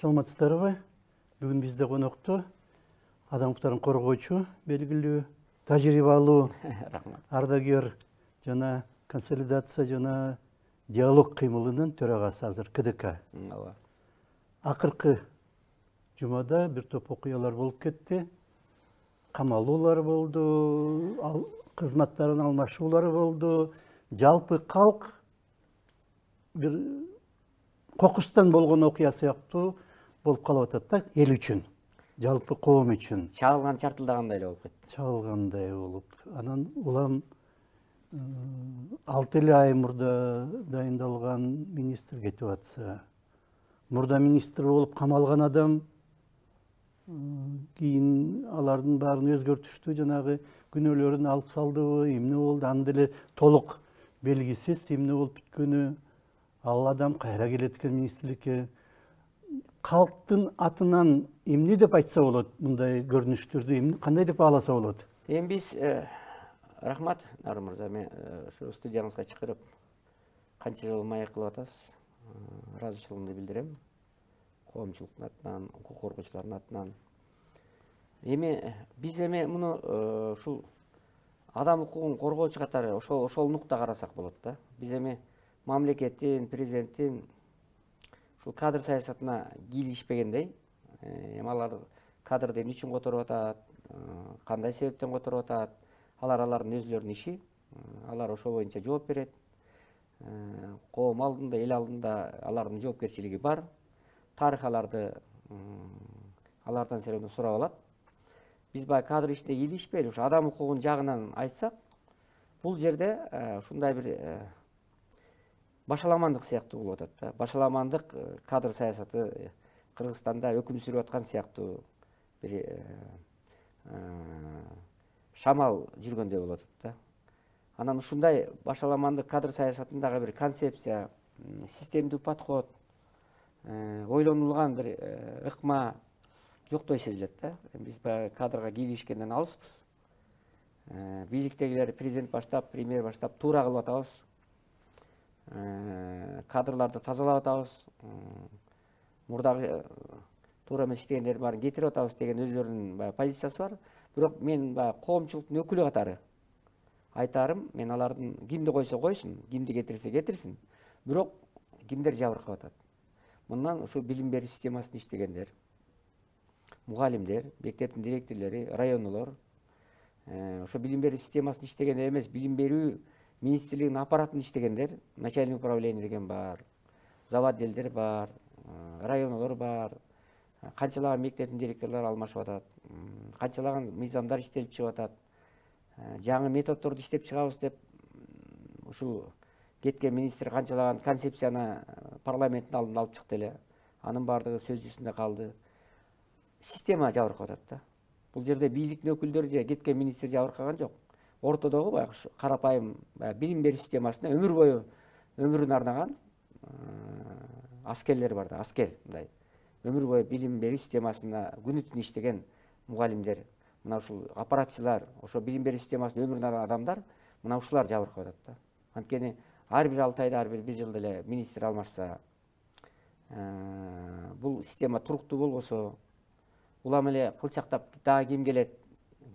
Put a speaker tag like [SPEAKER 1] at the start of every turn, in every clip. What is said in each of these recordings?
[SPEAKER 1] Саламатсыздарбы? Бүгүн бизде конокто адам укуктарын коргоочу, белгилүү, тажрыйбалуу ардагер жана консолидация жана диалог кыймылынын төрагасы азыр КДК. Акыркы жумада бир топ окуялар болуп кетти. Камалуулар болду, кызматтарын алмашуулары болду. Жалпы калк бир кокустан болгон окуя сыяктуу болуп калып атат да, эл үчүн, жалпы коом үчүн.
[SPEAKER 2] Чагылган чартылдагандай эле болуп кетти.
[SPEAKER 1] Чагылгандай болуп. Анан улам 6 ай мурда дайындалган министр кетип атса, мурда министр болуп камалган адам кийин алардын баарын өзгөртүштү, жанагы күнөөлөрүн алып салдыбы, эмне болду, анда эле толук белгисиз эмне болуп бүткөнү. Ал адам кайра келет экен министрликке. Калктын атынан эмне деп айтса болот, мындай көрүнүштөрдү кандай деп бааласа болот?
[SPEAKER 2] Эми биз рахмат Нарым мырза, мен ушу студияңызга чакырып канча жолу маек кылып атасыз. Ыраазычылыгымды билдирем. Коомчулуктун атынан, укук коргоочулардын атынан. Эми биз муну ушул адам укугун коргоочу катары ошол нукта карасак болот да. Биз мамлекеттин, президенттин ушул кадр саясатына кийлигишпегендей, алар кадрды эмне үчүн которуп атат, кандай себептен которуп атат, алардын өзлөрүнүн иши. Алар ошол боюнча жооп берет. Коом алдында, эл алдында алардын жоопкерчилиги бар. Тарых алардан серену сурап алат. Биз баягы кадр ишине кийлигишпейли, ушу адам укугунун жагынан айтсак, бул жерде ушундай бир башаламандык сыяктуу болуп атат да. Башаламандык кадр саясаты Кыргызстанда өкүм сүрүп аткан сыяктуу бир шамал жүргөндөй болуп атат да. Анан ушундай башаламандык кадр саясатындагы бир концепция, системдүү подход, ойлонулган бир ыкма жоктой сезилет да. Биз баягы кадрга кийлигишкенден алыспыз. Бийликтегилер, президент баштап, премьер баштап туура кылып атабыз. Кадрларды тазалап атабыз. Мурдагы туура эмес иштегендердин баарын кетирип атабыз деген өзлөрүнүн баягы позициясы бар. Бирок мен баягы коомчулуктун өкүлү катары айтарым, мен алардын кимди койсо койсун, кимди кетирсе кетирсин. Бирок кимдер жабыркап атат? Мындан ушу билим берүү системасында иштегендер, мугалимдер, мектептин директорлори, районулор, ошо билим берүү системасында иштегендер эмес, билим берүү министрлигинин аппаратында иштегендер, начальник управление деген бар, заводделдер бар, районулор бар, канчалаган мектептин директорлору алмашып атат, канчалаган мыйзамдар иштелип чыгып атат, жаңы методдорду иштеп чыгабыз деп ушул кеткен министр канчалаган концепцияны парламенттин алдына алып чыкты эле. Анын баардыгы сөз жүзүндө калды. Система жабыркап атат да. Бул жерде бийликтин өкүлдөрү же кеткен министр жабыркаган жок. Ортодогу баягы карапайым билим берүү системасына өмүр бою өмүрүн арнаган аскерлер бар да, аскер мындай. Өмүр бою билим берүү системасына күнү түнү иштеген мугалимдер, мына ушул аппаратчылар, ошо билим берүү системасына өмүрүн арнаган адамдар, мына ушулар жабыркап атат да. Анткени ар бир 6 айда, ар бир жылда эле министр алмашса, бул система туруктуу болбосо, улам эле кылчактап дагы ким келет,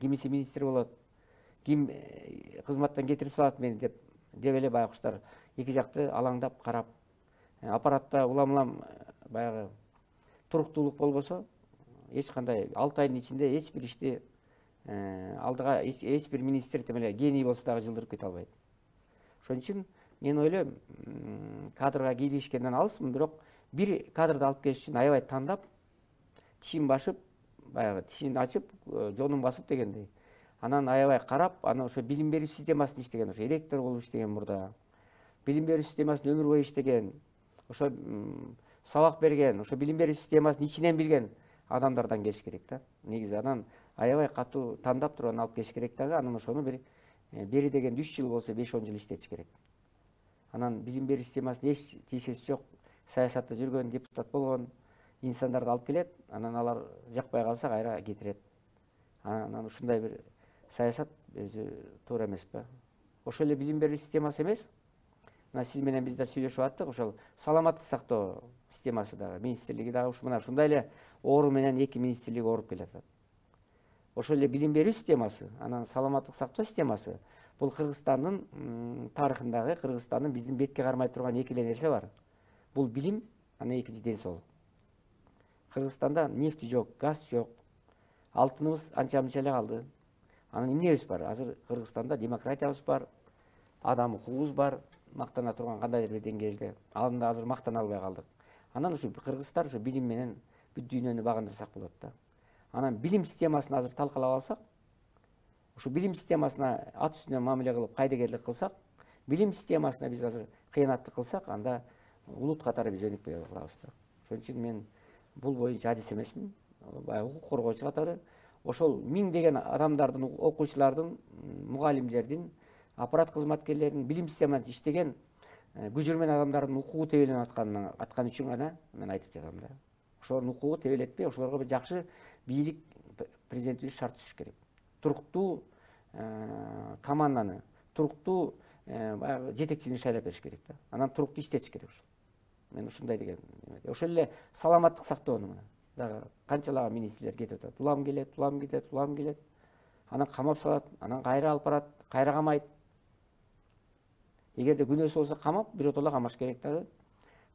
[SPEAKER 2] кимиси министр болот, ким кызматтан кетирип салат мени деп эле баягы куштар эки жакты алаңдап карап, аппаратта улам баягы туруктуулук болбосо, эч кандай 6 айдын ичинде эч бир ишти алдыга эч бир министр тем эле гений болсо дагы жылдырып кете албайт. Ошон үчүн мен ойлойм, кадрга кийлигишкенден алыспын, бирок бир кадрды алып келиш үчүн аябай тандап, тишин башып, баягы тишин ачып, жонун басып дегендей. Анан аябай карап, анан ошо билим берүү системасында иштеген, ошо ректор болуп иштеген мурда. Билим берүү системасында өмүр бою иштеген, ошо сабак берген, ошо билим берүү системасын ичинен билген адамдардан келиш керек да. Негизи анан аябай катуу тандап туруп анан алып келиш керек дагы, анан ошону бери деген 3 жыл болсо 5-10 жыл иштетиш керек. Анан билим берүү системасына эч тиешеси жок, саясатта жүргөн, депутат болгон инсандарды алып келет, анан алар жакпай калса кайра кетирет. Анан ушундай бир саясат өзү туура эмеспи? Ошол эле билим берүү системасы эмес. Мына сиз менен биз да сүйлөшүп аттык, ошол саламаттык сактоо системасы дагы, министрлиги дагы мына ушундай эле оору менен эки министрлик ооруп келатат. Ошол эле билим берүү системасы, анан саламаттык сактоо системасы бул Кыргызстандын тарыхындагы, Кыргызстандын биздин бетке кармай турган эки эле нерсе бар. Бул билим, анан экинчи ден соолук. Кыргызстанда нефти жок, газ жок, алтыныбыз анча мынча эле калды. Анан эмнебиз бар? Азыр Кыргызстанда демократиябыз бар, адам укугубуз бар, мактана турган кандайдыр бир деңгээлде. Анда азыр мактана албай калдык. Анан ушу кыргыздар ушу билим менен бүт дүйнөнү багындырсак болот да. Анан билим системасын азыр талкалап алсак, ушу билим системасына ат үстүнөн мамиле кылып кайдыгерлик кылсак, билим системасына биз азыр кыянаттык кылсак, анда улут катары биз өнүкпөй калабыз да. Ошон үчүн мен бул боюнча адис эмесмин. Баягы укук коргоочу катары ошол миңдеген адамдардын, окуучулардын, мугалимдердин, аппарат кызматкерлеринин билим системасында иштеген күжүрмөн адамдардын укугу тебеленип аткан үчүн гана мен айтып жатам да. Ошолордун укугу тебелетпей, ошолорго бир жакшы бийлик президентибиз шарт түзүш керек. Туруктуу команданы, туруктуу баягы жетекчини шайлап бериш керек да. Анан туруктуу иштетиш керек ошол. Мен ушундай деген. Ошол эле саламаттык сактоонун дагы канчалаган министрлер кетип атат. Улам келет, улам кетет, улам келет. Анан камап салат, анан кайра алып барат, кайра камайт. Эгерде күнөөсү болсо камап, биротоло камаш керек дагы.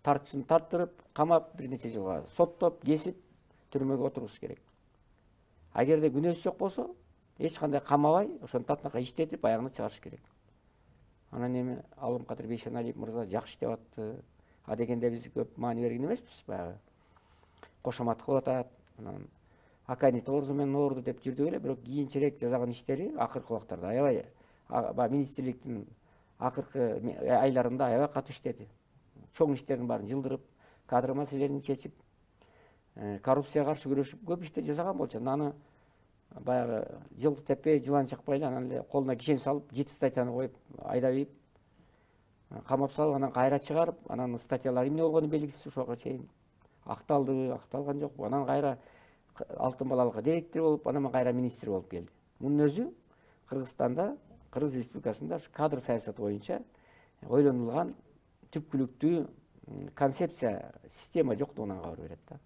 [SPEAKER 2] Тартчысын тарттырып, камап, бир нече жылга соттоп, кесип, түрмөгө отургуш керек. Эгерде күнөөсү жок болсо, эч кандай камабай, ошону татнака иштетип, аягына чыгарыш керек. Анан эми Алымкадыр Бейшеналиев мырза жакшы деп атты. А дегенде биз көп маани берген эмеспиз, баягы. Кошомат кылып атат. Анан Акани Тоорзу менен оорду деп жүрдүк эле, бирок кийинчерээк жасаган иштери акыркы убактарда аябай министрликтин акыркы айларында аябай катуу иштеди. Чоң иштердин баарын жылдырып, кадр маселелерин чечип, коррупцияга каршы күрөшүп көп иштер жасаган болчу. Аны баягы жылкы теппей, жылан чакпай эле анан эле колуна кишен салып, 7 статьяны коюп, айдап ийип, камап салып, анан кайра чыгарып, анан статьялар эмне болгону белгисиз ушуга чейин. Акталды, акталган жок. Анан кайра алтын балалыкка директор болуп, анан кайра министр болуп келди. Мунун өзү Кыргызстанда, Кыргыз Республикасында кадр саясаты боюнча ойлонулган түпкүлүктүү концепция, система жоктугунан кабар берет да.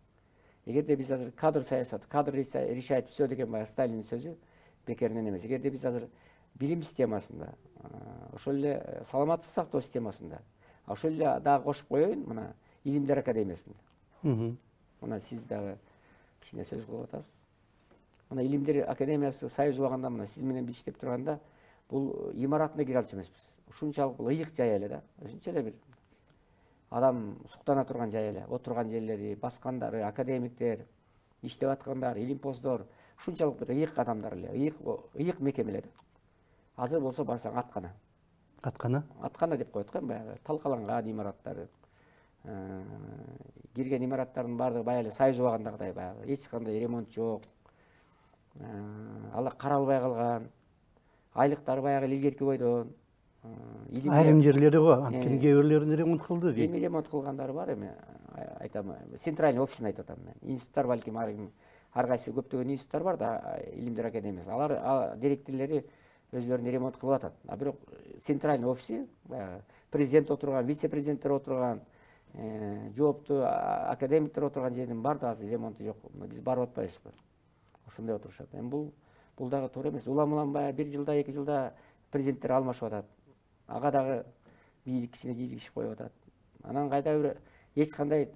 [SPEAKER 2] Эгерде биз азыр кадр саясаты, кадр решает все деген баягы Сталиндин сөзү бекеринен эмес. Эгерде биз азыр билим системасында, ошол эле саламаттык сактоо системасында, ошол эле дагы кошуп коеюн, мына Илимдер академиясында. Мына сиз дагы кичине сөз кылып атасыз. Мына Илимдер академиясы Союз убагында мына сиз менен биз иштеп турганда бул имаратына кире алчу эмеспиз. Ушунчалык бул ыйык жай эле да. Өзүнчө эле бир адам суктана турган жай эле. Отурган жерлери, баскандары, академиктер, иштеп аткандар, илимпоздор, ушунчалык бир ыйык адамдар эле, ыйык мекемелер. Азыр болсо барсаң аткана. Аткана деп коет го, баягы талкаланган имараттары. Кирген имараттардын баардыгы баягы эле Союз убагындагыдай баягы эч кандай ремонт жок. Алар каралбай калган. Айлыктары баягы илгерки бойдон.
[SPEAKER 1] Айрым жерлери го, анткени кээ бирлерин ремонт кылды дейт.
[SPEAKER 2] Эми ремонт кылгандары бар, эми айтам, центральный офисин айтып атам мен. Институттар балким ар кайсы көптөгөн институттар бар да, Илимдер академиясы. Алар директорлори өзлөрүнүн ремонт кылып атат. А бирок центральный офиси, президент отурган, вице-президенттер отурган, жооптуу академиктер отурган жердин баардыгы азыр ремонту жок. Биз барып атпайбызбы? Ошондой отурушат. Эми бул дагы туура эмес. Улам баягы 1 жылда, 2 жылда президенттер алмашып атат. Ага дагы бийлик кичине кийлигишип коюп атат. Анан кайда бир эч кандай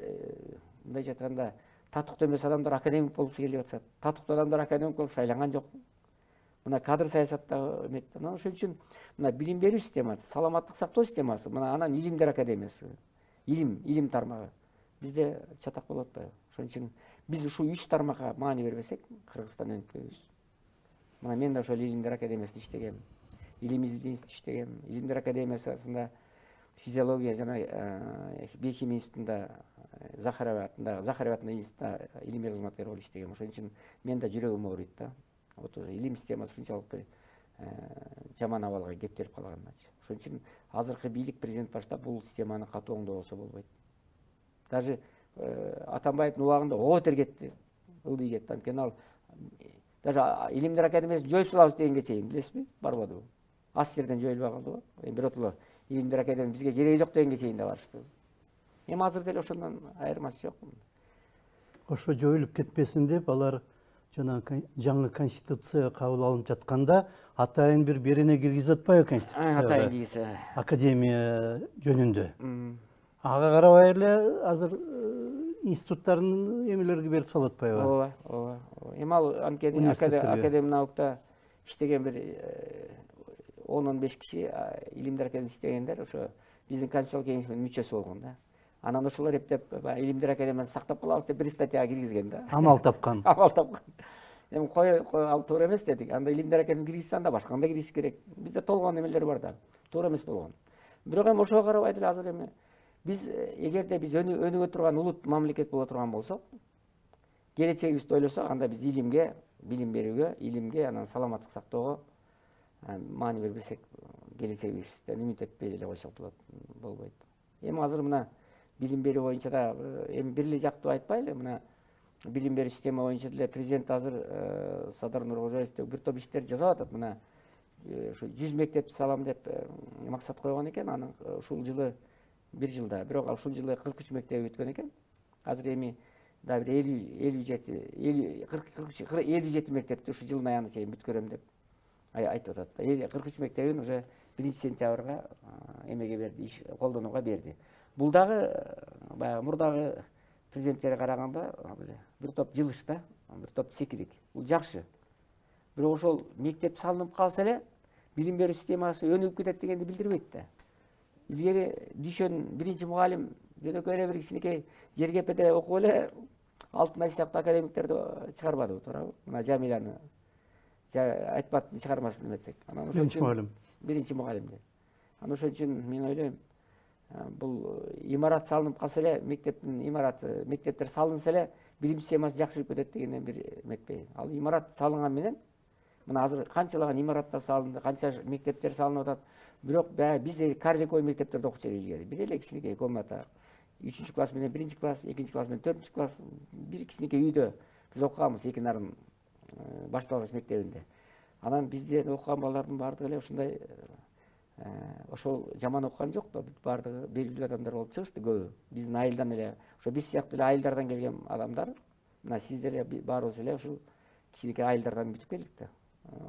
[SPEAKER 2] мындай жатканда татыктуу эмес адамдар академик болуп келип атышат. Татыктуу адамдар академик болуп шайланган жок. Мына кадр саясаттагы эмет. Анан ошон үчүн мына билим берүү системасы, саламаттык сактоо системасы, мына анан Илимдер академиясы, илим тармагы бизде чатак болуп атпайбы? Ошон үчүн биз ушул 3 тармакка маани бербесек, Кыргызстан өнүкпөйбүз. Мына мен да ошол Илимдер академиясында иштегем. Илим изилдөө институтунда иштегем. Илимдер академиясында физиология жана биохимия институтунда Захарова атындагы институтта илимий кызматкер болуп иштегем. Ошон үчүн мен да жүрөгүм ооруйт да. Вот уже илим системасы ушунчалык бир жаман абалга кептелип калганначы. Ошон үчүн азыркы бийлик президент баштап бул системаны катуу оңдобосо болбойт. Даже Атамбаевдин убагында ого тергетти, ылдый кетти. Анткени ал даже Илимдер академиясын жоюп салабыз дегенге чейин, билесизби? Барбадыбы? Аз жерден жоюлбай калдыбы? Биротоло Илимдер академия бизге кереги жок дегенге чейин да барышты. Эми азыр деле ошондон айырмасы жок.
[SPEAKER 1] Ошо жоюлуп кетпесин деп алар жанагы жаңы конституция кабыл алынып жатканда атайын бир берене киргизип атпайбы конституцияга?
[SPEAKER 2] Атайын кийсе.
[SPEAKER 1] Академия жөнүндө. Ага карабай эле азыр институттардын эмелерге берип салып атпайбы?
[SPEAKER 2] Ооба, ооба. Эми ал анткени академия наукта иштеген бир 10-15 киши илимдер академиясында иштегендер ошо биздин конституциялык кеңешмин мүчөсү болгон да. Анан ошолор эптеп илимдер академиясын сактап калабыз деп бир статьяга киргизген да.
[SPEAKER 1] Амал тапкан.
[SPEAKER 2] Амал тапкан. Эми кой ал туура эмес дедик. Анда илимдер академиясына киргизсе анда башканда киргизиш керек. Бизде толгон эмелер бар да. Туура эмес болгон. Бирок эми ошого карабай деле азыр эми биз эгерде биз өнүгө турган улут мамлекет боло турган болсок, келечегибизди ойлосок, анда биз илимге, билим берүүгө, илимге, анан саламаттык сактоого маани бербесек, келечегибизден үмүт этпей эле койсок болбойт. Эми азыр мына билим берүү боюнча да эми бир эле жактуу айтпайлы, мына билим берүү система боюнча деле президент азыр Садыр Нуркожоевич бир топ иштер жасап атат. Мына ушу 100 мектепти салам деп максат койгон экен. Анын ушул жылы бир жылда, бирок ушул жылы 43 мектеп бүткөн экен. Азыр эми да бир 57 мектепти ушу жылдын аягына чейин бүткөрөм деп айтып атат. 43 мектебин уже 1-сентябрга эмеге берди, колдонууга берди. Бул дагы баягы мурдагы президенттерге караганда бир топ жылыш да, бир топ секирик. Бул жакшы. Бирок ошол мектеп салынып калса эле билим берүү системасы өнүгүп кетет дегенди билдирбейт да. Илгери дүйшөн биринчи мугалим жөнөкөй эле бир кичинекей жергепеде окуп эле алтын ай сыяктуу академиктерди чыгарбадыбы, туурабы? Мына Жамиляны айтпат чыгармасын эметсек. Анан ошол биринчи мугалимди. Анан ошон үчүн мен ойлойм, бул имарат салынып калса эле, мектептин имараты, мектептер салынса эле билим системасы жакшырып кетет дегенден бир эметпей. Ал имарат салынган менен мына азыр канчалаган имараттар салынды, канча мектептер салынып атат. Бирок биз карликовый мектептерде окучу эле илгери. Бир эле кичинекей комната, 3 класс менен 1 класс, 2 класс менен 4 класс, бир кичинекей үйдө биз окуганбыз эки нарын башталгыч мектебинде. Анан бизден окуган балдардын баардыгы эле ушундай ошол жаман окуган жок да, баардыгы белгилүү адамдар болуп чыгышты көбү. Биздин айылдан эле, ошо биз сыяктуу эле айылдардан келген адамдар, мына сиз деле баарыбыз эле ушул кичинекей айылдардан бүтүп келдик да.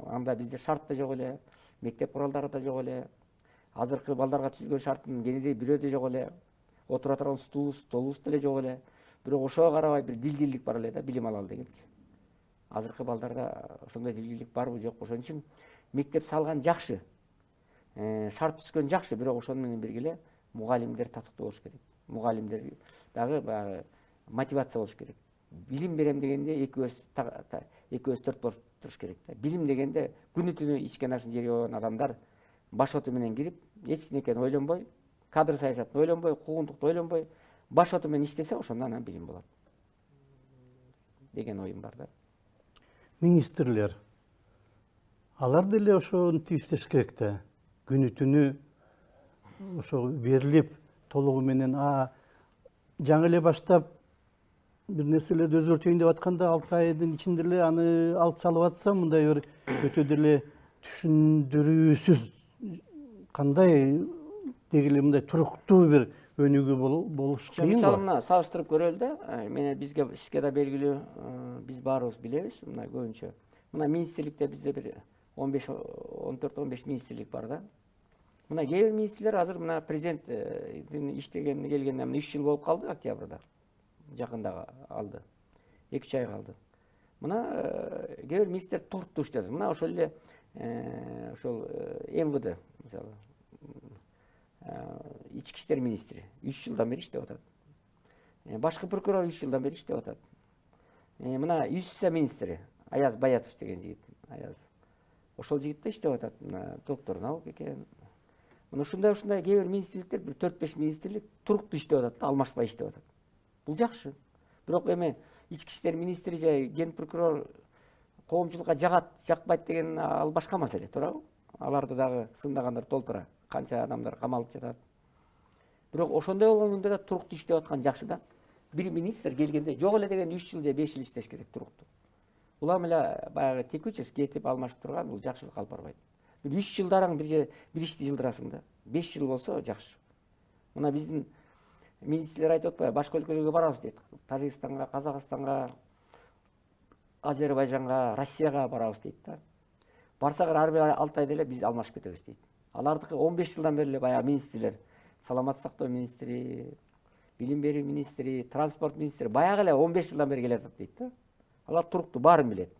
[SPEAKER 2] Анда бизде шарт да жок эле, мектеп куралдары да жок эле. Азыркы балдарга түзүлгөн шарттын кенеди бирөө да жок эле. Отура турган столубуз деле жок эле. Бирок ошого карабай бир дилгирлик бар эле да, билим алалы дегенчи. Азыркы балдарда ошондой дилгирлик барбы жокпу? Ошон үчүн мектеп салган жакшы. Шарт түзгөн жакшы, бирок ошону менен бирге эле мугалимдер татыктуу болуш керек. Мугалимдер дагы баягы мотивация болуш керек. Билим берем дегенде экөөбүз төрт болуп туруш керек да. Билим дегенде күнү түнү ичкен нерсени жерге койгон адамдар баш оту менен кирип, эч нерсени ойлонбой, кадр саясатын ойлонбой, куугунтукту ойлонбой, баш оту менен иштесе ошондо анан билим болот деген оюм бар да.
[SPEAKER 1] Министрлер, алар деле ошентип иштеш керек да. Күнү түнү ошо берилип, толугу менен жаңы эле баштап бир нерселерди өзгөртөйүн деп атканда 6 айдын ичинде эле аны алып салып атса, мындай бир өтө деле түшүндүрүүсүз кандай дегиле мындай туруктуу бир өнүгүү болуш кыйын.
[SPEAKER 2] Мисалы мына салыштырып көрөлү да, мени бизге да белгилүү, биз баарыбыз билебиз, мына көбүнчө. Мына министрликте бизде бир 14-15 министрлик бар да. Мына кээ бир министрлер азыр мына президенттин иштегенине келгенине 3 жыл болуп калды, октябрда. Жакында алды. 2-3 ай калды. Мына кээ бир министрлер туруктуу иштеди. Мына ошол эле ошол МВД, мисалы, ички иштер министри 3 жылдан бери иштеп атат. Башкы прокурор 3 жылдан бери иштеп атат. Мына юстиция министри Аяз Баятов деген жигит, Аяз. Ошол жигит да иштеп атат. Мына доктор наук экен. Мына ушундай кээ бир министрликтер, бир 4-5 министрлик туруктуу иштеп атат да, алмашпай иштеп атат. Бул жакшы. Бирок эми ички иштер министри же ген прокурор коомчулукка жагат, жакпайт деген ал башка маселе, туурабы? Аларды дагы сындагандар толтура. Канча адамдар камалып жатат. Бирок ошондой болгон күндө да туруктуу иштеп аткан жакшы да. Бир министр келгенде жок эле деген 3 жыл же 5 жыл иштеш керек туруктуу. Улам эле баягы текучесть кетип алмашып турган, бул жакшылык алып барбайт. 3 жылдараң бир ишти жылдырасың да. 5 жыл болсо жакшы. Мына биздин министрлер айтып атпайбы, башка өлкөлөргө барабыз дейт. Тажикстанга, Казакстанга, Азербайжанга, Россияга барабыз дейт да. Барсак ар бир 6 айда эле биз алмашып кетебиз дейт. Алардыкы 15 жылдан бери эле баягы министрлер, саламаттык сактоо министри, билим берүү министри, транспорт министри баягы эле 15 жылдан бери келатат дейт да. Алар туруктуу, баарын билет.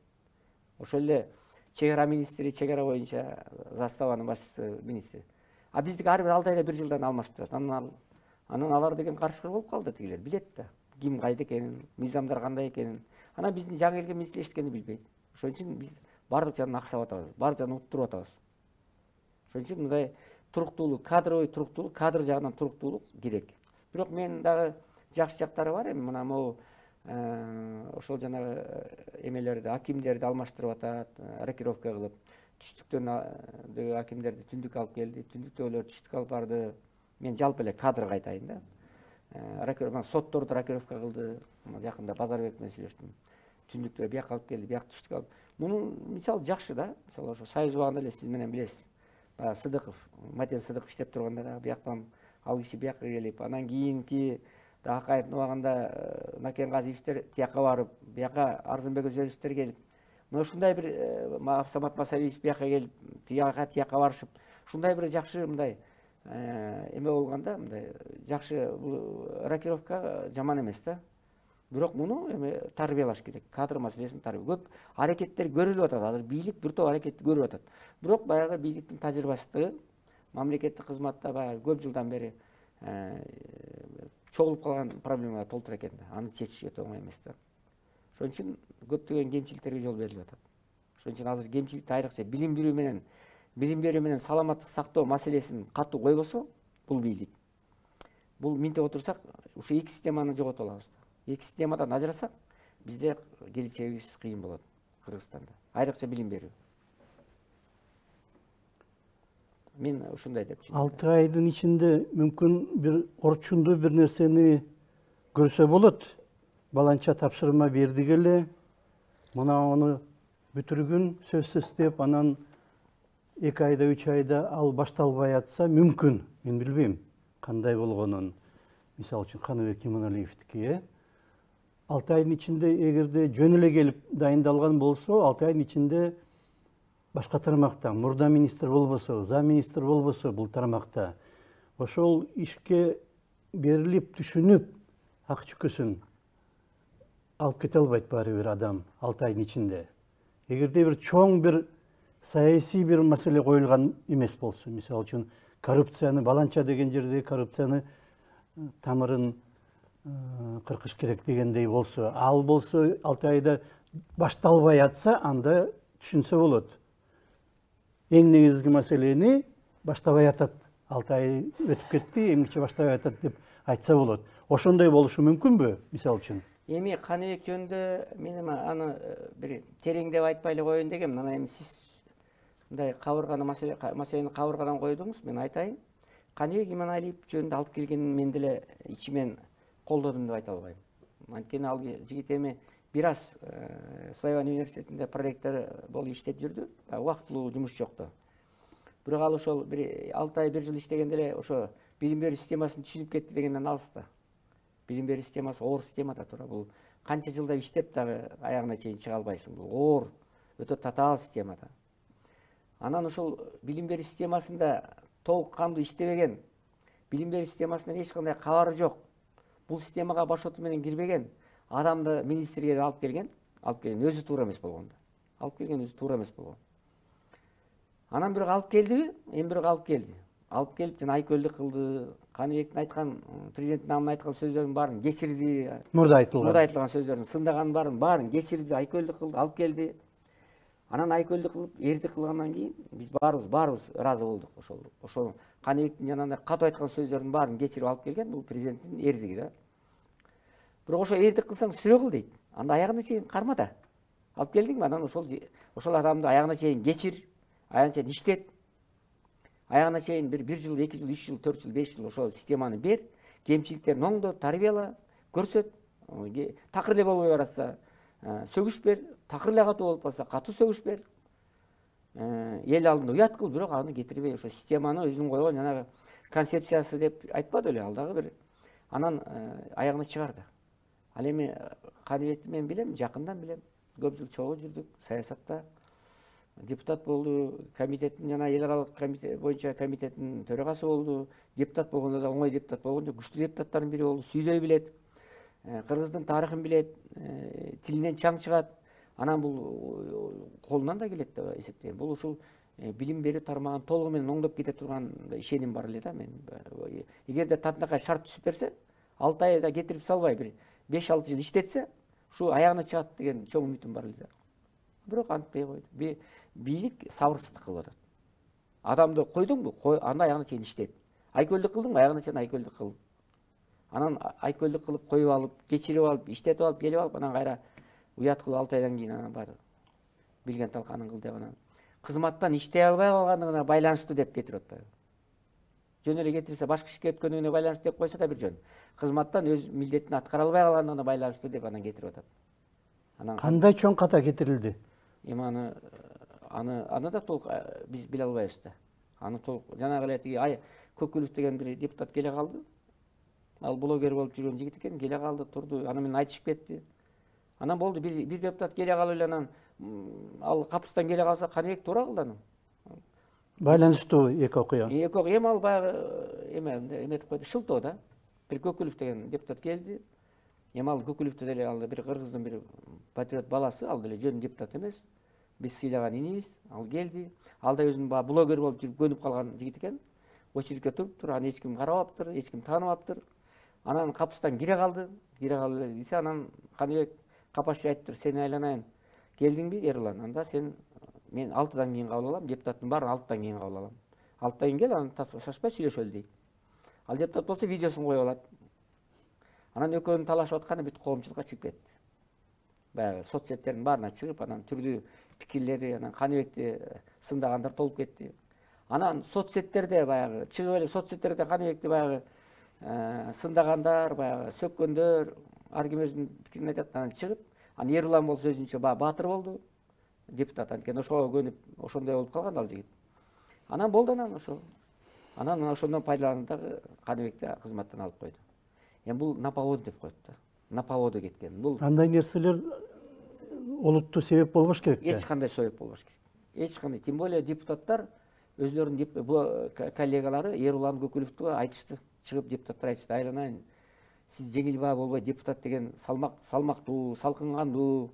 [SPEAKER 2] Ошол эле чек ара министри, чек ара боюнча заставанын башчысы министри. А биздики ар бир 6 айда 1 жылдан алмашып турат. Анан алар деген карышкыр болуп калды, тигилер билет да. Ким кайда экенин, мыйзамдар кандай экенин. Анан биздин жаңы келген министр эчтекени билбейт. Ошон үчүн биз бардык жагын аксап атабыз, бардык жагын уттуруп атабыз. Ошон үчүн мындай туруктуулук, кадровый туруктуулук, кадр жагынан туруктуулук керек. Бирок мен дагы жакшы жактары бар эми. Мына могу ошол жанагы эмелерди, акимдерди алмаштырып атат, рокировка кылып, түштүктөн акимдерди түндүккө алып келди, түндүктөгүлөр түштүккө алып барды. Мен жалпы эле кадрга айтайын да. Рокировка, сотторду рокировка кылды. Жакында Базарбек менен сүйлөштүм. Түндүктө бияка алып келди, бияка түштүккө алып. Мунун мисалы жакшы да. Мисалы ошо Союз убагында эле сиз менен билесиз. Сыдыков, Матен Сыдыков иштеп турганда да бияктан ал киши бияка келип, анан кийинки Акаевдин убагында Накен Газиевтер тияка барып, бияка Арзымбек Өзөбевтер келип, мына ушундай бир Самат Масалиевич бияка келип, тияка барышып, ушундай бир жакшы мындай эме болгондо, мындай жакшы рокировка жаман эмес да. Бирок муну эме тарбиялаш керек. Кадр маселесин тарбия. Көп аракеттер көрүлүп атат. Азыр бийлик бир топ аракетти көрүп атат. Бирок баягы бийликтин тажрыйбасыздыгы мамлекеттик кызматта баягы көп жылдан бери чогулуп калган проблемага толтур экен да. Аны чечиш өтө оңой эмес да. Ошон үчүн көптөгөн кемчиликтерге жол берилип атат. Ошон үчүн азыр кемчиликти айрыкча билим берүү менен саламаттык сактоо маселесин катуу койбосо, бул бийлик. Бул минтип отурсак, ушу эки системаны жоготуп алабыз. Эки системадан ажырасак, бизде келечегибиз кыйын болот Кыргызстанда. Айрыкча билим берүү. Мен ушундай деп түшүнөм.
[SPEAKER 1] 6 айдын ичинде мүмкүн бир орчундуу бир нерсени көрсө болот. Баланча тапшырма бердик эле. Мына аны бүтүргүн сөзсүз деп, анан 2 айда, 3 айда ал башталбай атса мүмкүн. Мен билбейм кандай болгонун. Мисалы үчүн Каныбек Иманалиевдики 6 айдын ичинде эгерде жөн эле келип дайындалган болсо, 6 айдын ичинде башка тармакта мурда министр болбосо, зам министр болбосо бул тармакта ошол ишке берилип түшүнүп ак чүкөсүн алып кете албайт баары бир адам 6 айдын ичинде. Эгерде бир чоң бир саясий бир маселе коюлган эмес болсо, мисалы үчүн коррупцияны, баланча деген жерде коррупцияны тамырын кыркыш керек дегендей болсо, ал болсо 6 айда башталбай атса, анда түшүнсө болот. Эң негизги маселени баштабай атат. 6 ай өтүп кетти, эмгиче баштабай атат деп айтса болот. Ошондой болушу мүмкүнбү, мисалы үчүн?
[SPEAKER 2] Эми Каныбек жөнүндө мен аны бир тереңдеп айтпай эле коеюн дегем. Анан эми сиз мындай кабырганы маселени кабыргадан койдуңуз, мен айтайын. Каныбек Иманалиев жөнүндө алып келгенин мен деле ичимен колдодум деп айта албайм. Анткени ал жигит эми бир аз Славян университетинде проекттер болуп иштеп жүрдү. Убактылуу жумуш жокто. Бирок ал ошол 6 ай 1 жыл иштегенде эле ошо билим берүү системасын түшүнүп кетти дегенден алыс да. Билим берүү системасы оор система да туура. Бул канча жылда иштеп дагы аягына чейин чыга албайсың. Бул оор, өтө татаал система да. Анан ошол билим берүү системасында толук кандуу иштебеген, билим берүү системасынан эч кандай кабары жок, бул системага башоту менен кирбеген адамды министрге алып келген өзү туура эмес болгон да. Алып келген өзү туура эмес болгон. Анан бирок алып келдиби? Эми бирок алып келди. Алып келип жана айкөлдүк кылды. Каныбектин айткан, президенттин намына айткан сөздөрдүн баарын кечирди.
[SPEAKER 1] Мурда айтылган
[SPEAKER 2] сөздөрдүн сындаганын баарын кечирди, айкөлдүк кылды, алып келди. Анан айкөлдүк кылып, эрдик кылгандан кийин биз баарыбыз ыраазы болдук. Ошол Каныбектин жанагындай катуу айткан сөздөрдүн баарын кечирип алып келген бул президенттин эрдиги да. Бирок ошо эрдик кылсаң сүрө кыл дейт. Анда аягына чейин карма да. Алып келдиңби, анан ошол адамды аягына чейин кечир, аягына чейин иштет. Аягына чейин бир жыл, 2 жыл, 3 жыл, 4 жыл, 5 жыл ошол системаны бер, кемчиликтерин оңдо, тарбияла, көрсөт. Такыр эле болбой баратса, сөгүш бер, такыр эле катуу болуп калса, катуу сөгүш бер. Эл алдында уят кыл, бирок аны кетирбей ошо системаны өзүнүн койгон жанагы концепциясы деп айтпады эле, ал дагы бир Анан аягына чыгарды. Ал эми Каныбекти мен билем, жакындан билем. Көп жыл чогуу жүрдүк саясатта. Депутат болду, комитеттин жана эл аралык комитет боюнча комитеттин төрагасы болду. Депутат болгондо да оңой депутат болгон жок, күчтүү депутаттардын бири болду. Сүйлөй билет, кыргыздын тарыхын билет, тилинен чаң чыгат. Анан бул колунан да келет деп эсептейм. Бул ушул билим берүү тармагын толугу менен оңдоп кете турган ишеним бар эле да мен. Эгерде тантакай шарт түзүп берсе, 6 айда кетирип салбай бир 5-6 жыл иштетсе, ушу аягына чыгат деген чоң үмүтүм бар эле. Бирок антпай койду. Бийлик сабырсыздык кылып атат. Адамды койдуңбу, анда аягына чейин иштет. Айкөлдүк кылдыңбы, аягына чейин айкөлдүк кыл. Анан айкөлдүк кылып коюп алып, кечирип алып, иштетип алып, келип алып, анан кайра уят кылып 6 айдан кийин анан баары билген талканын кыл деп анан кызматтан иштей албай калгандыгына байланыштуу деп кетирип атпайбы. Жөн эле кетирсе башка ишке өткөндүгүнө байланыштуу деп койсо да бир жөн. Кызматтан өз милдетин аткара албай калгандыгына байланыштуу деп анан кетирип атат. Анан
[SPEAKER 1] Кандай чоң ката кетирилди?
[SPEAKER 2] Эми аны да толук биз биле албайбыз да. Аны толук жанагы эле тиги Көкүлүв деген бир депутат келе калды. Ал блогер болуп жүргөн жигит экен, келе калды, турду, аны менен айтышып кетти. Анан болду, бир депутат келе калып эле анан ал капыстан келе калса Каныбек туура кылды анан.
[SPEAKER 1] Байланыштуу эки окуя.
[SPEAKER 2] Эки окуя ал баягы эметип койду, шылтоо да. Бир Көкүлүв деген депутат келди. Ал Көкүлүвдө деле ал бир кыргыздын бир патриот баласы, ал деле жөн депутат эмес. Биз сыйлаган инибиз, ал келди. Ал да өзүнүн баягы блогер болуп жүрүп көнүп калган жигит экен. Очередке туруптур, аны эч ким карабаптыр, эч ким тааныбаптыр. Анан капыстан кире калды. Кире калып десе анан Каныбек капашып айтыптыр, сени айланайын. Келдиңби, Эрлан? Анда мен 6-дан кийин кабыл алам, депутаттын баарын 6-дан кийин кабыл алам. 6-дан кийин кел, анан шашпай сүйлөшөлү дейт. Ал депутат болсо видеосун коюп алат. Анан экөөнүн талашып атканы бүт коомчулукка чыгып кетти. Баягы соцсеттердин баарына чыгып, анан түрдүү пикирлери, анан Каныбекти сындагандар толуп кетти. Анан соцсеттерде баягы чыгып эле соцсеттерде Каныбекти баягы сындагандар, баягы сөккөндөр, ар ким өзүнүн пикирин айтат. Анан чыгып, анан Эрлан болсо өзүнчө баягы баатыр болду. Депутат анткени ошого көнүп, ошондой болуп калган ал жигит. Анан болду анан ошо. Анан ошондон пайдаланып дагы Каныбекти кызматтан алып койду. Эми бул на поводу деп коет да. На поводу кеткен. Бул
[SPEAKER 1] Андай нерселер олуттуу себеп болбош керек да.
[SPEAKER 2] Эч кандай себеп болбош керек. Эч кандай. Тем более депутаттар өзлөрүнүн коллегалары Эрлан Көкүлүвдү айтышты. Чыгып депутаттар айтышты, айланайын. Сиз жеңил баа болбой депутат деген салмактуу, салкын кандуу,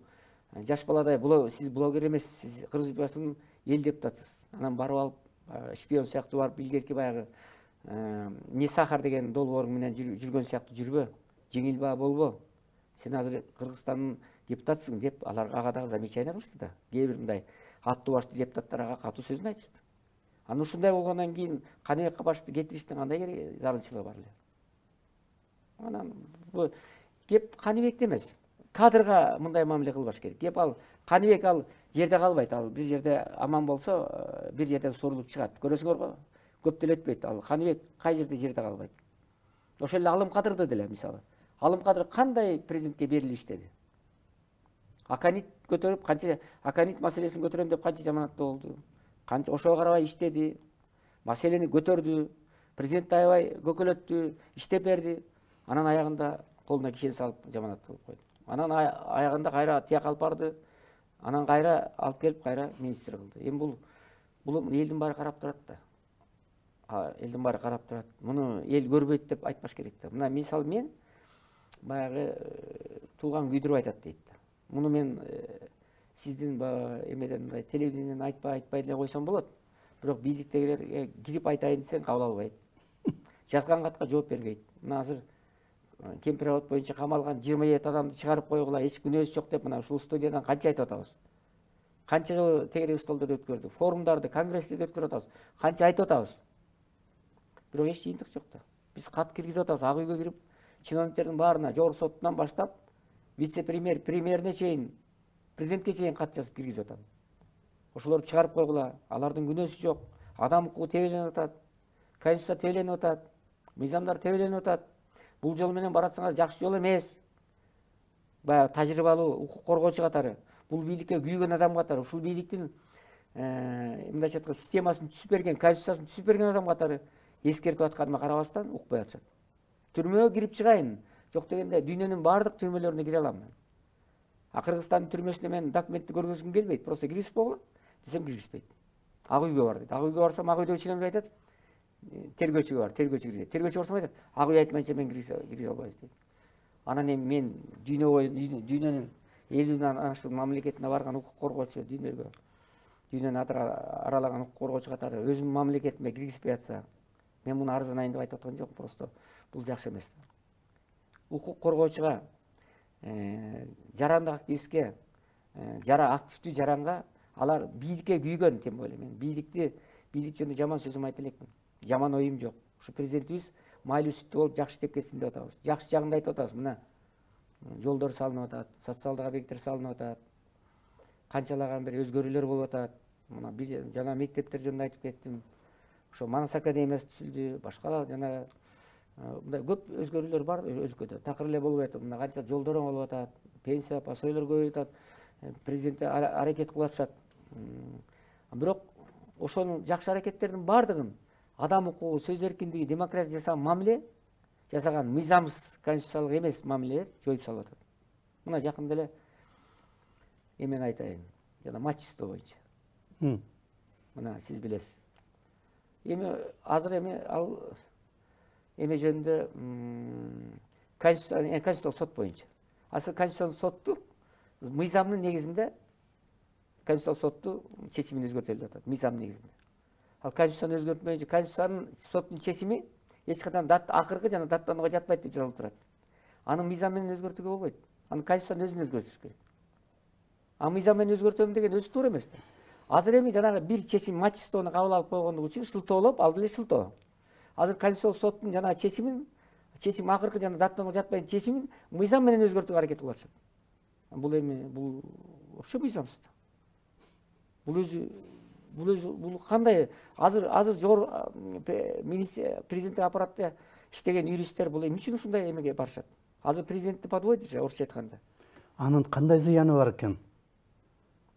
[SPEAKER 2] жаш баладай сиз блогер эмессиз, сиз Кыргыз Республикасынын эл депутатысыз. Анан барып алып шпион сыяктуу барып илгерки баягы не сахар деген долбооруң менен жүргөн сыяктуу жүрбө. Жеңил баа болбо. Сен азыр Кыргызстандын депутатсың деп ага дагы замечание кылышты да. Кээ бир мындай аттуу баштуу депутаттар ага катуу сөзүн айтышты. Анан ушундай болгондон кийин Каныбек башты кетириштин кандай зарылчылыгы бар эле. Анан бул кеп Каныбекте эмес, кадрга мындай мамиле кылбаш керек. Кеп ал Каныбек ал жерде калбайт, ал бир жерде аман болсо, бир жерден сурулуп чыгат. Көрөсүңөр го, көп деле өтпөйт. Ал Каныбек кай жерде калбайт. Ошол эле Алым Кадырды деле мисалы. Алым Кадыр кандай президентке берилип иштеди? Аканит көтөрүп, канча Аканит маселесин көтөрөм деп канча жаманатта болду. Канча ошого карабай иштеди. Маселени көтөрдү. Президент аябай көкөлөттү, иштеп берди. Анан аягында колуна кишен салып жаманат кылып койду. Анан аягында кайра тияк алып барды. Анан кайра алып келип кайра министр кылды. Эми бул элдин баары карап турат да. Элдин баары карап турат. Муну эл көрбөйт деп айтпаш керек да. Мына мисалы мен баягы тууган күйдүрүп айтат дейт да. Муну мен сиздин эмеден мындай телевидениеден айтпай деле койсом болот. Бирок бийликтегилер кирип айтайын десең кабыл албайт. Жазган катка жооп бербейт. Мына азыр кемпирабад боюнча камалган 27 адамды чыгарып койгула, эч күнөөсү жок деп мына ушул студиядан канча айтып атабыз. Канча жолу тегерек столдорду өткөрдүк, форумдарды, конгресслерди өткөрүп атабыз. Канча айтып атабыз. Бирок эч жыйынтык жок да. Биз кат киргизип атабыз, ак үйгө кирип, чиновниктердин баарына жогорку соттан баштап, вице-премьер, премьерине чейин, президентке чейин кат жазып киргизип атам. Ошолорду чыгарып койгула, алардын күнөөсү жок. Адам укугу тебеленип атат, конституция тебеленип атат, мыйзамдар тебеленип атат. Бул жол менен баратсаңар жакшы жол эмес. Баягы тажрыйбалуу укук коргоочу катары, бул бийликке күйгөн адам катары, ушул бийликтин мындайча айтканда системасын түзүп берген, конституциясын түзүп берген адам катары эскертип атканыма карабастан укпай атышат. түрмөгө кирип чыгайын, жок дегенде дүйнөнүн баардык түрмөлөрүнө кире алам мен. Кыргызстандын түрмөсүнө мен документти көргөзгүм келбейт, просто киргизип койгула десем киргизбейт. Ак үйгө бар дейт. Ак үйгө барсам ак үйдөгү чиновник айтат, тергөөчүгө бар, тергөөчү киргизет. Тергөөчү барсам айтат, ак үй айтмайынча мен киргизе албайбыз дейт. Анан эми мен дүйнөнүн 50 ашык мамлекетине барган укук коргоочу, дүйнөнү аралаган укук коргоочу катары өзүмдүн мамлекетиме киргизбей атса, мен муну арызданайын деп айтып аткан жокмун, просто бул жакшы эмес. Укук коргоочуга, жарандык активистке, активдүү жаранга алар бийликке күйгөн, тем более мен бийлик жөнүндө жаман сөзүм айта элекмин. Жаман оюм жок. Ушу президентибиз майлуу сүттүү болуп жакшы иштеп кетсин деп атабыз. Жакшы жагын да айтып атабыз. Мына жолдор салынып атат, социалдык объекттер салынып атат. Канчалаган бир өзгөрүүлөр болуп атат. Мына жана мектептер жөнүндө айтып кеттим. Ошо Манас академиясы түзүлдү, башка жана мындай көп өзгөрүүлөр бар өлкөдө. Такыр эле болуп атат. Мына канча жолдор оңолуп атат, пенсия, посойлор көбөйүп атат. Президент аракет кылып атышат. Бирок ошонун жакшы аракеттердин баардыгын адам укугу, сөз эркиндиги, демократия жасаган мыйзамсыз, конституциялык эмес мамилелер жоюп салып атат. Мына жакында эле эмен айтайын, жана матчистоо боюнча. Мына сиз билесиз. Эми азыр ал жөнүндө конституциялык сот боюнча. Асыл конституциялык сотту мыйзамдын негизинде конституциялык сотту чечимин өзгөртөлүп атат, мыйзам негизинде. Ал конституцияны өзгөртмөйүнчө конституциянын соттун чечими эч качан акыркы жана даттанууга жатпайт деп жазылып турат. Аны мыйзам менен өзгөртүүгө болбойт. Аны конституцияны өзүн өзгөртүш керек. А мыйзам менен өзгөртөм деген өзү туура эмес да. Азыр эми жанагы бир чечим матчистоону кабыл алып койгондугу үчүн шылтоолоп, алды эле шылтоо. Азыр конституциялык соттун жанагы чечим акыркы жана даттанууга жатпайт чечимин мыйзам менен өзгөртүүгө аракет кылып атышат. Бул вообще мыйзамсыз. Бул кандай азыр жогорку президенттик аппаратта иштеген юристтер бул эмне үчүн ушундай эмеге барышат? Азыр президентти подводит же, орусча айтканда.
[SPEAKER 1] Анын кандай зыяны бар экен?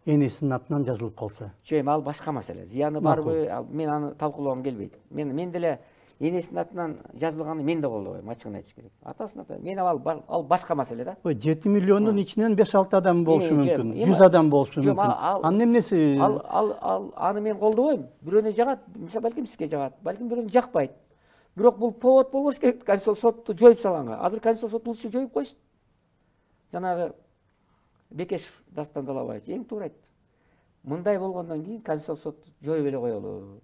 [SPEAKER 1] Энесинин атынан жазылып калса.
[SPEAKER 2] Эми ал башка маселе. Зыяны барбы? Мен аны талкуулоогум келбейт. Мен деле энесинин атынан жазылганды мен да колдобойм, ачыгын айтыш керек. Атасынын атынан. Мен ал башка маселе да.
[SPEAKER 1] 7 миллиондун ичинен 5-6 адам болушу мүмкүн. 100 адам болушу мүмкүн. Анын эмнеси?
[SPEAKER 2] Аны мен колдобойм. Бирөөнө жагат, мисалы балким сизге жагат, балким бирөөнө жакпайт. Бирок бул повод болбош керек конституциялык сотту жоюп салганга. Азыр конституциялык сот бул ишти жоюп койсун. Жанагы Бекешев Дастан Далабаевич эң туура айтты. Мындай болгондон кийин конституциялык сотту жоюп эле коелу.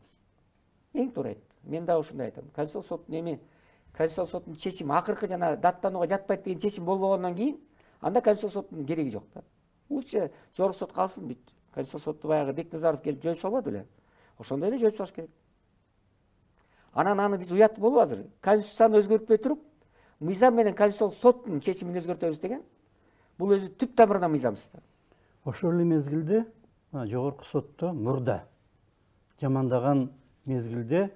[SPEAKER 2] Эң туура айтты. Мен да ошондой айтам. Конституциялык соттун чечими акыркы жана даттанууга жатпайт деген чечим болбогондон кийин анда конституциялык соттун кереги жок да. Лучше жогорку сот калсын бүт. Конституциялык сотту баягы Бекназаров келип жоюп салбады беле? Ошондой эле жоюп салыш керек. Анан аны биз уят болуп азыр конституцияны өзгөртпөй туруп, мыйзам менен конституциялык соттун чечимин өзгөртөбүз деген бул өзү түп тамырынан мыйзамсыз.
[SPEAKER 1] Ошол эле мезгилде жогорку сотто мурда жамандаган мезгилде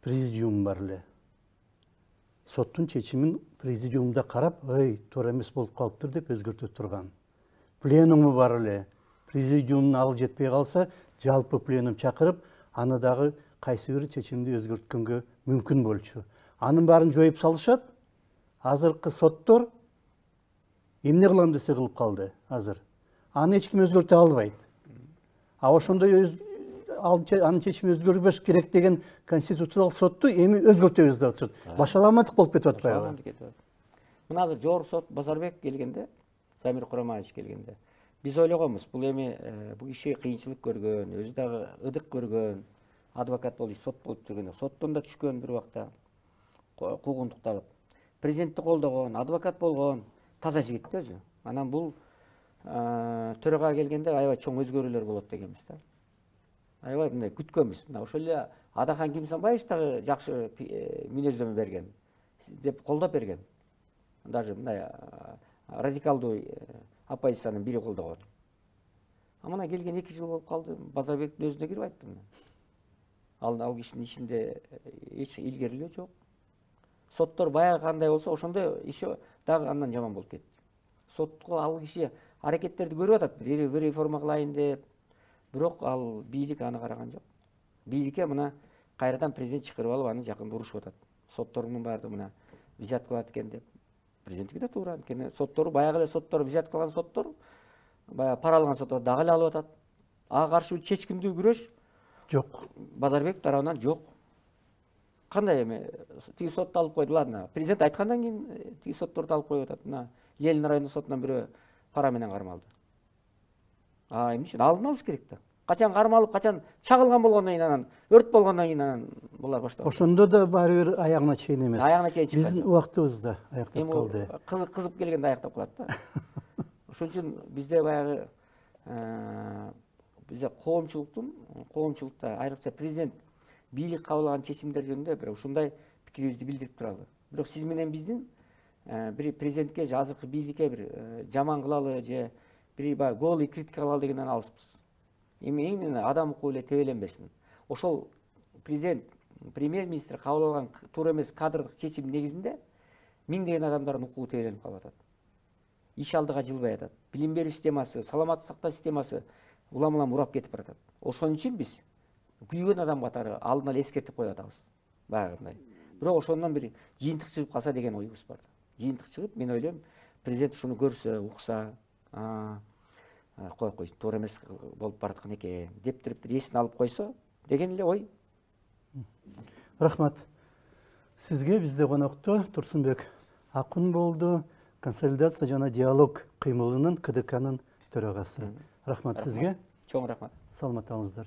[SPEAKER 1] президиум бар эле. Соттун чечимин президиумда карап, туура эмес болуп калыптыр деп өзгөртө турган. Пленуму бар эле. Президиумдун ал жетпей калса, жалпы пленум чакырып, аны дагы кайсы бир чечимди өзгөрткөнгө мүмкүн болчу. Анын баарын жоюп салышат. Азыркы соттор эмне кылам десе кылып калды азыр. Аны эч ким өзгөртө албайт. А ошондой анын чечими өзгөрбөш керек деген конституциялык сотту эми өзгөртөбүз деп атышат. Башаламандык болуп кетип атпайбы?
[SPEAKER 2] Мына азыр жогорку сот Базарбек келгенде, Замир Курамаевич келгенде, биз ойлогонбуз, бул эми бул киши кыйынчылык көргөн, өзү дагы ыдык көргөн, адвокат болуп, сот болуп жүргөн, соттон да түшкөн бир убакта, куугунтукталып. Президентти колдогон, адвокат болгон, таза жигит да өзү. Анан бул төрага келгенде аябай чоң өзгөрүүлөр болот дегенбиз да. Аябай мындай күткөнбүз. Мына ошол эле Адахан Кимсанбаевич дагы жакшы мүнөздөмө берген, деп колдоп берген. Даже мындай радикалдуу оппозициянын бири колдогон. А мына келген 2 жыл болуп калды, Базарбектин өзүнө кирип айттым. Ал кишинин ишинде эч илгерилөө жок. Соттор баягы кандай болсо, ошондой иши дагы андан жаман болуп кетти. Сотко ал киши аракеттерди көрүп атат, бир реформа кылайын деп. Бирок ал бийлик аны караган жок. Бийликке мына кайрадан президент чакырып алып аны жакында урушуп атат. сотторунун баардыгы мына взяткалат экен деп. Президенттики да туура. Анткени соттору баягы эле соттор взяткалган соттор, баягы пара алган соттор дагы эле алып атат. Ага каршы чечкиндүү күрөш
[SPEAKER 1] жок.
[SPEAKER 2] Базарбек тарабынан жок. Кандай эме тиги сотто алып койду. Ладно, президент айткандан кийин тиги сотторду алып коюп атат. Мына Ленин райондук сотунан бирөө пара менен кармалды. Эмне үчүн алдын алыш керек да. Качан кармалып, качан чагылган болгондон кийин анан, өрт болгондон кийин анан булар башталды.
[SPEAKER 1] Ошондо да баары бир аягына чейин эмес.
[SPEAKER 2] Аягына чейин чыккан.
[SPEAKER 1] Биздин убактыбыз да аяктап калды.
[SPEAKER 2] Кызып келгенде аяктап калат да. Ошон үчүн бизде баягы бизде коомчулукта айрыкча президент бийлик кабыл алган чечимдер жөнүндө бир ушундай пикирибизди билдирип туралы. Бирок сиз менен биздин бир президентке же азыркы бийликке бир жаман кылалы же бир баягы голый критика кылалы дегенден алыспыз. Эми адам укугу эле тебеленбесин. Ошол президент, премьер-министр кабыл алган туура эмес кадрдык чечим негизинде миңдеген адамдардын укугу тебеленип калып атат. Иш алдыга жылбай атат. Билим берүү системасы, саламаттык сактоо системасы улам урап кетип баратат. Ошон үчүн биз күйгөн адам катары алдын ала эскертип коюп атабыз. Баягындай. Бирок ошондон бир жыйынтык чыгып калса деген оюбуз бар. Жыйынтык чыгып, мен ойлойм, президент ушуну көрсө, укса, кой туура эмес болуп бараткан экен деп туруп бир эсин алып койсо деген эле ой.
[SPEAKER 1] Рахмат. Сизге бизде конокто Турсунбек Акун болду, консолидация жана диалог кыймылынын КДКнын төрагасы. Рахмат сизге.
[SPEAKER 2] Чоң рахмат.
[SPEAKER 1] Саламат болуңуздар.